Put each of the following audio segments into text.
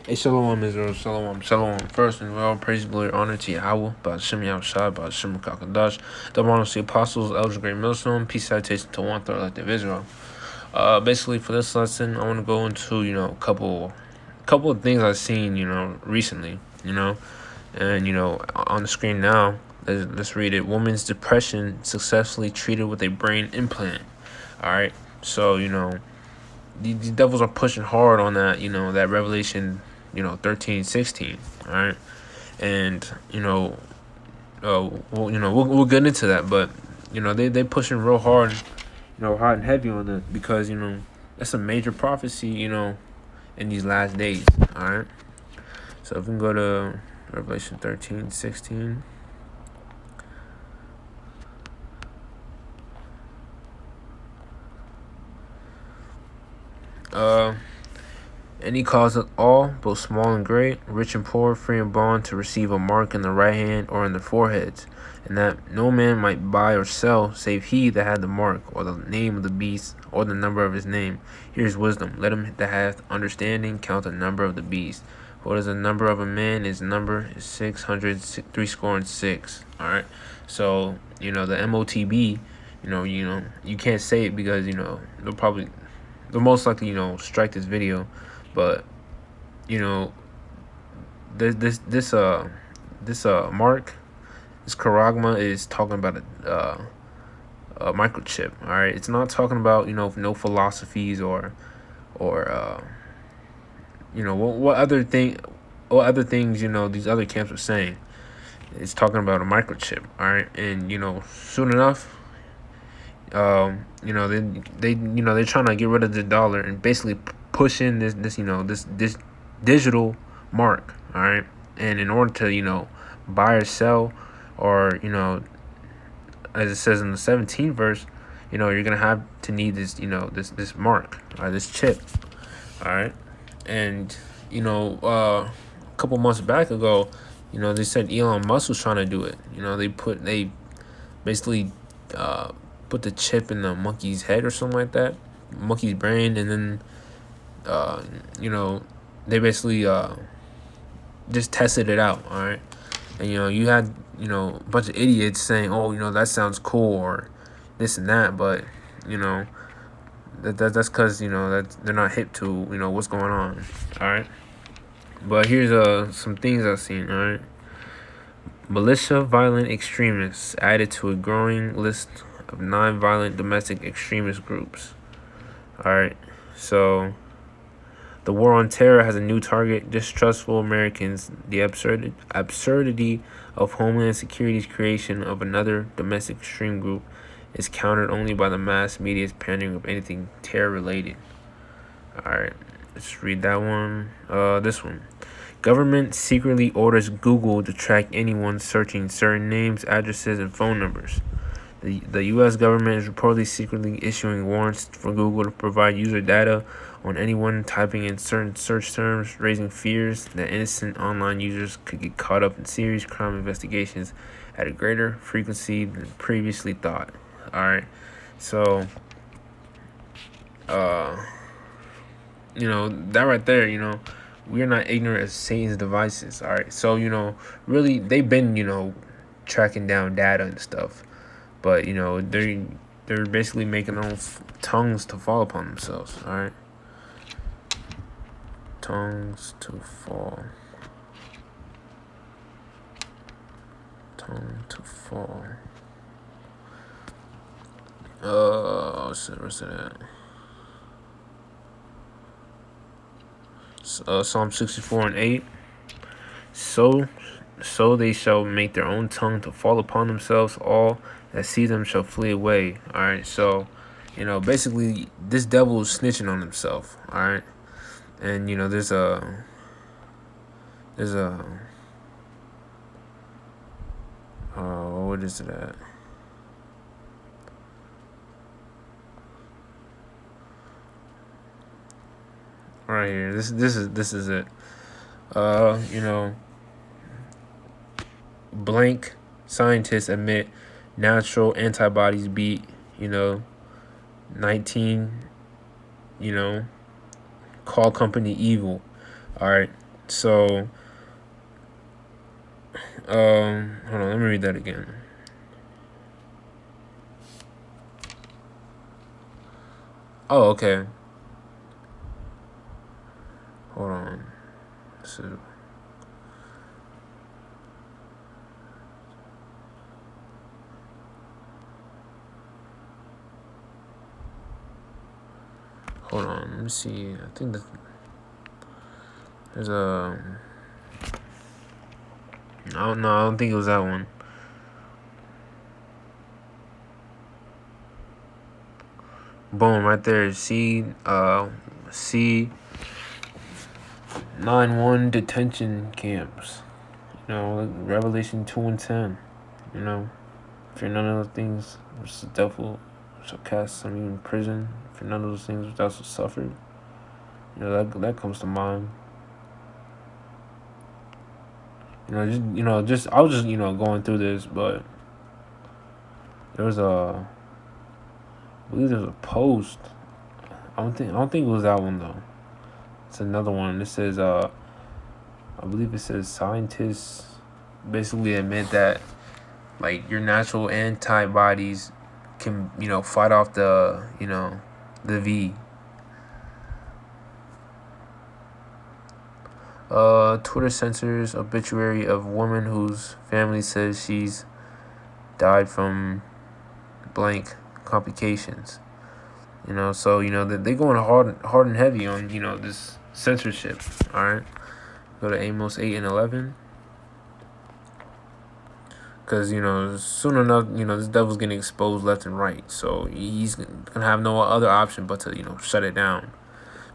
Hey, Shalom, Israel, Shalom, Shalom. First and all, praise, glory, honor to Yahweh, Ba'ashem Yahushua, Ba'ashem Kakadash, the honors to the apostles, elders, great millstone, peace, citation to one third elective Israel. Basically, for this lesson, I want to go into, a couple of things I've seen, recently, and, on the screen now, let's read it. Woman's depression successfully treated with a brain implant. All right. So, these devils are pushing hard on that, that Revelation 13:16, all right, and we'll get into that, but they pushing real hard, hot and heavy on that because that's a major prophecy, in these last days, all right. So if we can go to Revelation 13:16. And he causeth all, both small and great, rich and poor, free and bond, to receive a mark in the right hand or in their foreheads, and that no man might buy or sell, save he that had the mark, or the name of the beast, or the number of his name. Here's wisdom. Let him that hath understanding count the number of the beast. For what is the number of a man? His number is 666. Alright. So, the MOTB, you can't say it because, they'll most likely, strike this video. But this mark, this charagma is talking about a microchip. All right, it's not talking about no philosophies or what other things these other camps are saying. It's talking about a microchip. All right, and soon enough, they're trying to get rid of the dollar and basically push in this digital mark, all right. And in order to buy or sell, or as it says in the 17th verse, you're gonna have to need this this mark, or this chip, all right. And a couple months back ago, they said Elon Musk was trying to do it. They basically put the chip in the monkey's head or something like that, monkey's brain, and then they basically just tested it out, all right. And you had a bunch of idiots saying, oh, that sounds cool, or this and that, but that's because that they're not hip to what's going on, all right. But here's some things I've seen, all right. Militia violent extremists added to a growing list of non-violent domestic extremist groups. All right, so the war on terror has a new target: distrustful Americans. The absurdity of Homeland Security's creation of another domestic extreme group is countered only by the mass media's pandering of anything terror-related. All right, let's read that one. This one. Government secretly orders Google to track anyone searching certain names, addresses, and phone numbers. The U.S. government is reportedly secretly issuing warrants for Google to provide user data on anyone typing in certain search terms, raising fears that innocent online users could get caught up in serious crime investigations at a greater frequency than previously thought. All right, so that right there, we are not ignorant of Satan's devices. All right, so really they've been tracking down data and stuff, but they're basically making their own tongues to fall upon themselves. All right, tongues to fall, tongue to fall. What's that? Psalm 64:8. So they shall make their own tongue to fall upon themselves. All that see them shall flee away. All right. So, basically, this devil is snitching on himself. All right. And there's a what is it at? Right here. This is it. Blank scientists admit natural antibodies beat 19 call company evil. All right. So, hold on, let me read that again. Oh, okay. Hold on. So, hold on. Let me see. I think there's a. I don't know. I don't think it was that one. Boom, right there. C91 detention camps. You know, Revelation 2:10. You know, for none of those things which the devil shall cast some in prison. For none of those things which thou shalt suffer. You know, that comes to mind. Just I was just going through this, but there was I believe there's a post. I don't think it was that one though. It's another one. It says I believe it says scientists basically admit that like your natural antibodies can fight off the V. Twitter censors obituary of woman whose family says she's died from blank complications. So they going hard and heavy on this censorship. All right, go to Amos 8:11. Because soon enough this devil's getting exposed left and right, so he's gonna have no other option but to shut it down.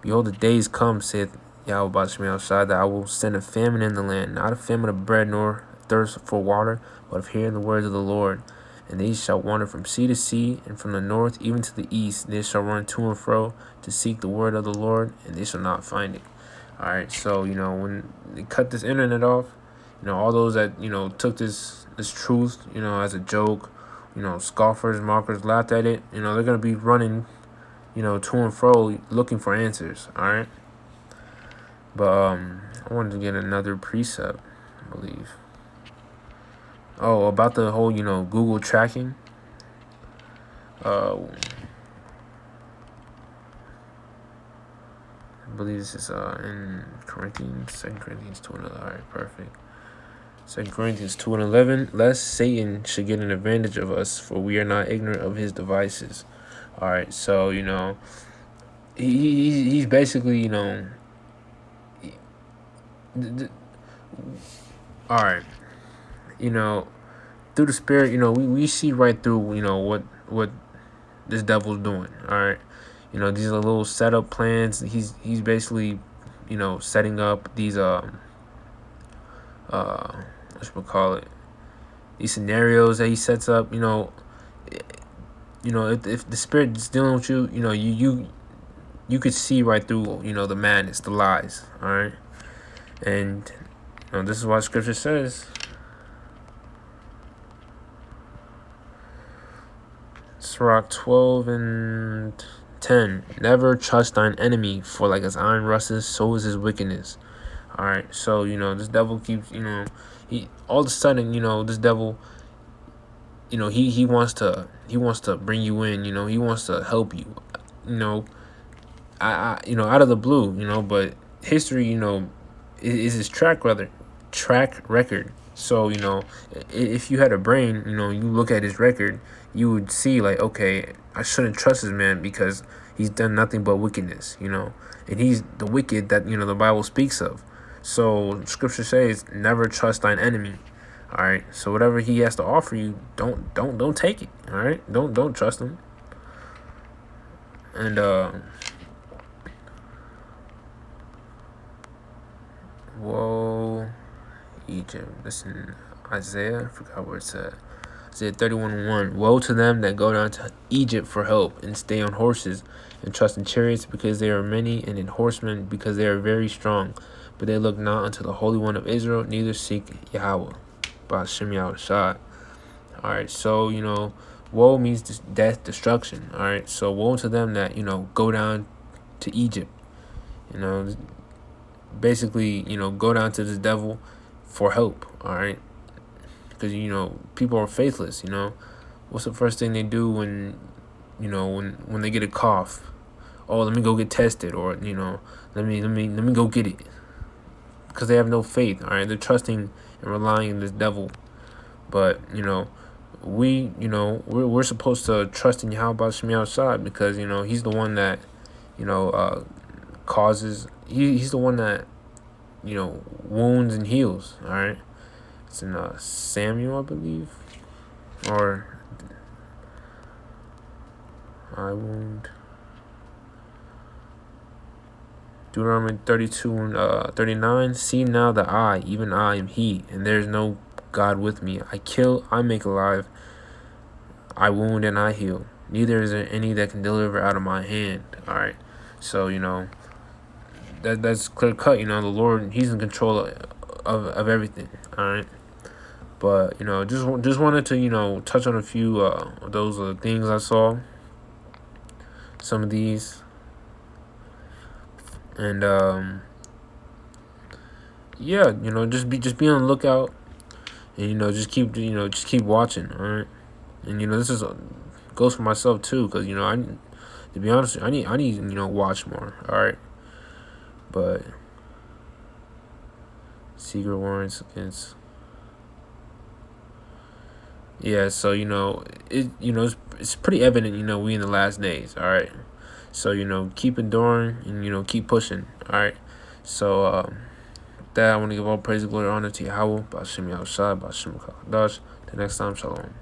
Behold, the days come, saith Yahweh Bashmi outside, that I will send a famine in the land, not a famine of bread nor thirst for water, but of hearing the words of the Lord. And they shall wander from sea to sea, and from the north even to the east. They shall run to and fro to seek the word of the Lord, and they shall not find it. All right, so when they cut this internet off, all those that took this truth as a joke, scoffers, mockers, laughed at it. They're gonna be running to and fro looking for answers. All right, but I wanted to get another precept, I believe. Oh, about the whole Google tracking. I believe this is in Corinthians, 2 Corinthians 2:11. All right, perfect. 2 Corinthians 2:11. Lest Satan should get an advantage of us, for we are not ignorant of his devices. All right, so he's basically all right, through the spirit, we see right through what this devil's doing. All right, these are little setup plans. He's basically setting up these what should we call it, these scenarios that he sets up. If the spirit is dealing with you, you could see right through the madness, the lies. All right, and this is what scripture says. Sirach 12:10. Never trust thine enemy, for like as iron rusteth, so is his wickedness. All right, so this devil keeps he all of a sudden this devil he wants to bring you in. He wants to help you. I out of the blue. But history is his track record. So if you had a brain, you look at his record, you would see like, okay, I shouldn't trust this man because he's done nothing but wickedness. And he's the wicked that the Bible speaks of. So scripture says, never trust thine enemy. All right, so whatever he has to offer you, don't take it. All right, don't trust him. And woe, Egypt. Listen, Isaiah, I forgot where it's at. Isaiah 31:1. Woe to them that go down to Egypt for help, and stay on horses, and trust in chariots because they are many, and in horsemen because they are very strong. But they look not unto the Holy One of Israel, neither seek Yahweh. By Shem Yahushua. Alright, so woe means death, destruction. Alright, so woe to them that go down to Egypt. basically, go down to this devil for help. All right, because people are faithless. What's the first thing they do when when they get a cough? Oh, let me go get tested, or let me go get it, because they have no faith. All right, they're trusting and relying on this devil. But we're supposed to trust in Yahweh Shemi outside, because he's the one that causes. He's the one that wounds and heals. All right, it's in Samuel, I believe, or I wound. Deuteronomy 32 and 39. See now that I, even I, am He, and there is no God with me. I kill, I make alive, I wound and I heal. Neither is there any that can deliver out of my hand. All right, so that's clear cut. The Lord, He's in control of everything. All right, but just wanted to touch on a few of those things I saw. Some of these, and yeah, just be on the lookout, and just keep watching. All right, and this is goes for myself too, because I, to be honest, I need watch more. All right, but secret warrants against. Yeah, so it's pretty evident we in the last days. All right, so keep enduring and keep pushing. All right, so that I want to give all praise and glory and honor to Yahweh, Ba'ashem Yahushua, Ba'ashem Kakadash. The next time, shalom.